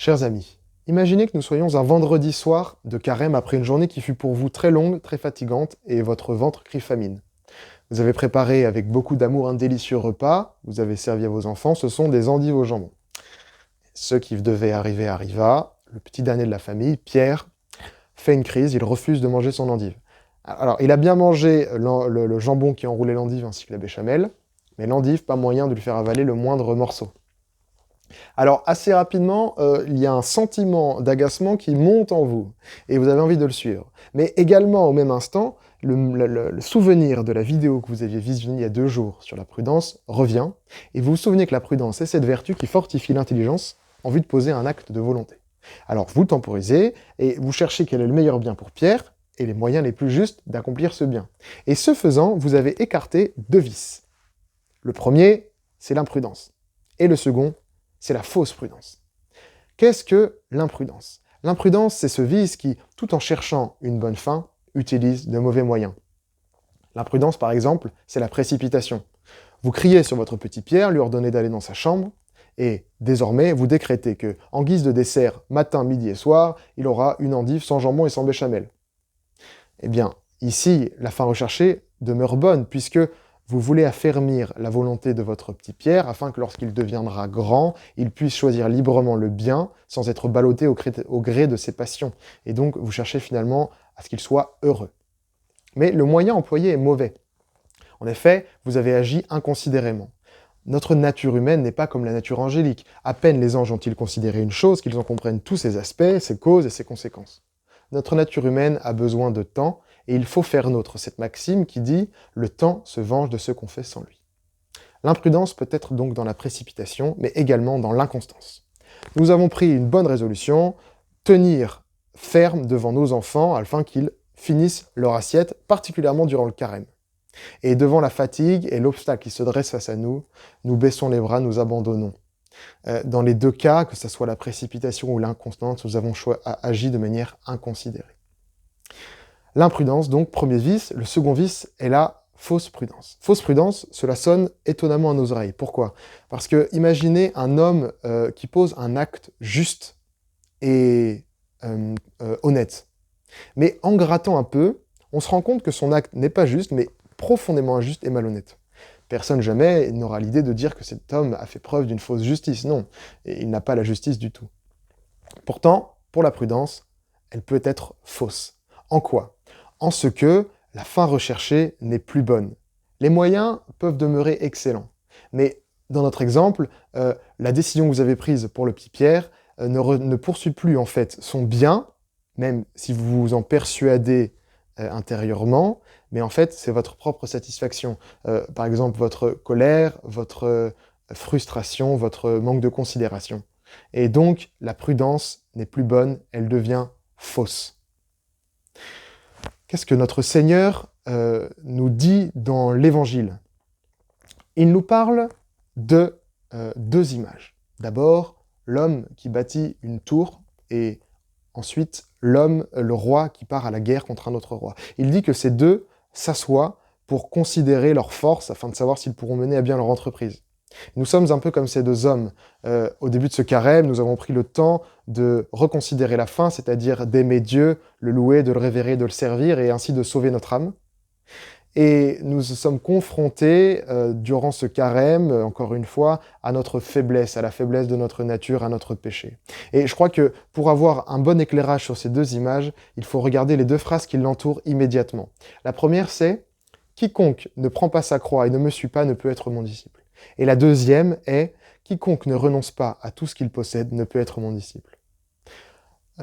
Chers amis, imaginez que nous soyons un vendredi soir de carême après une journée qui fut pour vous très longue, très fatigante, et votre ventre crie famine. Vous avez préparé avec beaucoup d'amour un délicieux repas, vous avez servi à vos enfants, ce sont des endives au jambon. Ce qui devait arriver arriva, le petit dernier de la famille, Pierre, fait une crise, il refuse de manger son endive. Alors, il a bien mangé le jambon qui enroulait l'endive ainsi que la béchamel, mais l'endive, pas moyen de lui faire avaler le moindre morceau. Alors, assez rapidement, il y a un sentiment d'agacement qui monte en vous, et vous avez envie de le suivre. Mais également, au même instant, le souvenir de la vidéo que vous aviez visionnée il y a 2 jours sur la prudence revient, et vous vous souvenez que la prudence est cette vertu qui fortifie l'intelligence en vue de poser un acte de volonté. Alors, vous temporisez, et vous cherchez quel est le meilleur bien pour Pierre, et les moyens les plus justes d'accomplir ce bien. Et ce faisant, vous avez écarté 2 vices. Le premier, c'est l'imprudence. Et le second, c'est la fausse prudence. Qu'est-ce que l'imprudence? L'imprudence, c'est ce vice qui, tout en cherchant une bonne fin, utilise de mauvais moyens. L'imprudence, par exemple, c'est la précipitation. Vous criez sur votre petit Pierre, lui ordonnez d'aller dans sa chambre, et désormais, vous décrétez que, en guise de dessert, matin, midi et soir, il aura une endive sans jambon et sans béchamel. Eh bien, ici, la fin recherchée demeure bonne, puisque vous voulez affermir la volonté de votre petit Pierre afin que lorsqu'il deviendra grand, il puisse choisir librement le bien sans être ballotté au gré de ses passions. Et donc, vous cherchez finalement à ce qu'il soit heureux. Mais le moyen employé est mauvais. En effet, vous avez agi inconsidérément. Notre nature humaine n'est pas comme la nature angélique. À peine les anges ont-ils considéré une chose qu'ils en comprennent tous ses aspects, ses causes et ses conséquences. Notre nature humaine a besoin de temps, et il faut faire nôtre cette maxime qui dit « le temps se venge de ceux qu'on fait sans lui ». L'imprudence peut être donc dans la précipitation, mais également dans l'inconstance. Nous avons pris une bonne résolution, tenir ferme devant nos enfants afin qu'ils finissent leur assiette, particulièrement durant le carême. Et devant la fatigue et l'obstacle qui se dresse face à nous, nous baissons les bras, nous abandonnons. Dans les 2 cas, que ce soit la précipitation ou l'inconstance, nous avons agi de manière inconsidérée. L'imprudence, donc, premier vice. Le second vice est la fausse prudence. Fausse prudence, cela sonne étonnamment à nos oreilles. Pourquoi? Parce que imaginez un homme qui pose un acte juste et honnête. Mais en grattant un peu, on se rend compte que son acte n'est pas juste, mais profondément injuste et malhonnête. Personne jamais n'aura l'idée de dire que cet homme a fait preuve d'une fausse justice. Non, et il n'a pas la justice du tout. Pourtant, pour la prudence, elle peut être fausse. En quoi? En ce que la fin recherchée n'est plus bonne. Les moyens peuvent demeurer excellents. Mais dans notre exemple, la décision que vous avez prise pour le petit Pierre ne poursuit plus en fait son bien, même si vous vous en persuadez intérieurement, mais en fait c'est votre propre satisfaction. Par exemple, votre colère, votre frustration, votre manque de considération. Et donc, la prudence n'est plus bonne, elle devient fausse. Qu'est-ce que notre Seigneur nous dit dans l'Évangile? Il nous parle de 2 images. D'abord, l'homme qui bâtit une tour, et ensuite, le roi qui part à la guerre contre un autre roi. Il dit que ces 2 s'assoient pour considérer leurs forces afin de savoir s'ils pourront mener à bien leur entreprise. Nous sommes un peu comme ces 2 hommes. Au début de ce carême, nous avons pris le temps de reconsidérer la fin, c'est-à-dire d'aimer Dieu, le louer, de le révérer, de le servir, et ainsi de sauver notre âme. Et nous sommes confrontés, durant ce carême, encore une fois, à notre faiblesse, à la faiblesse de notre nature, à notre péché. Et je crois que pour avoir un bon éclairage sur ces 2 images, il faut regarder les 2 phrases qui l'entourent immédiatement. La première, c'est « Quiconque ne prend pas sa croix et ne me suit pas ne peut être mon disciple ». Et la deuxième est « Quiconque ne renonce pas à tout ce qu'il possède ne peut être mon disciple ».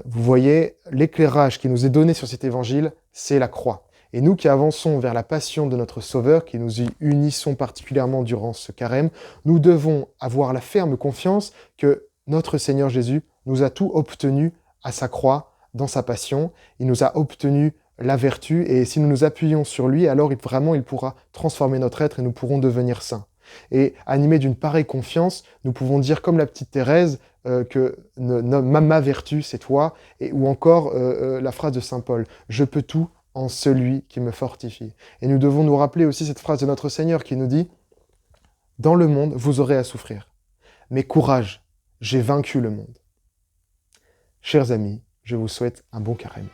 Vous voyez, l'éclairage qui nous est donné sur cet évangile, c'est la croix. Et nous qui avançons vers la passion de notre Sauveur, qui nous y unissons particulièrement durant ce carême, nous devons avoir la ferme confiance que notre Seigneur Jésus nous a tout obtenu à sa croix, dans sa passion. Il nous a obtenu la vertu, et si nous nous appuyons sur lui, alors vraiment il pourra transformer notre être et nous pourrons devenir saints. Et animés d'une pareille confiance, nous pouvons dire comme la petite Thérèse que ma vertu c'est toi, ou encore la phrase de saint Paul, « Je peux tout en celui qui me fortifie ». Et nous devons nous rappeler aussi cette phrase de notre Seigneur qui nous dit « Dans le monde, vous aurez à souffrir, mais courage, j'ai vaincu le monde ». Chers amis, je vous souhaite un bon carême.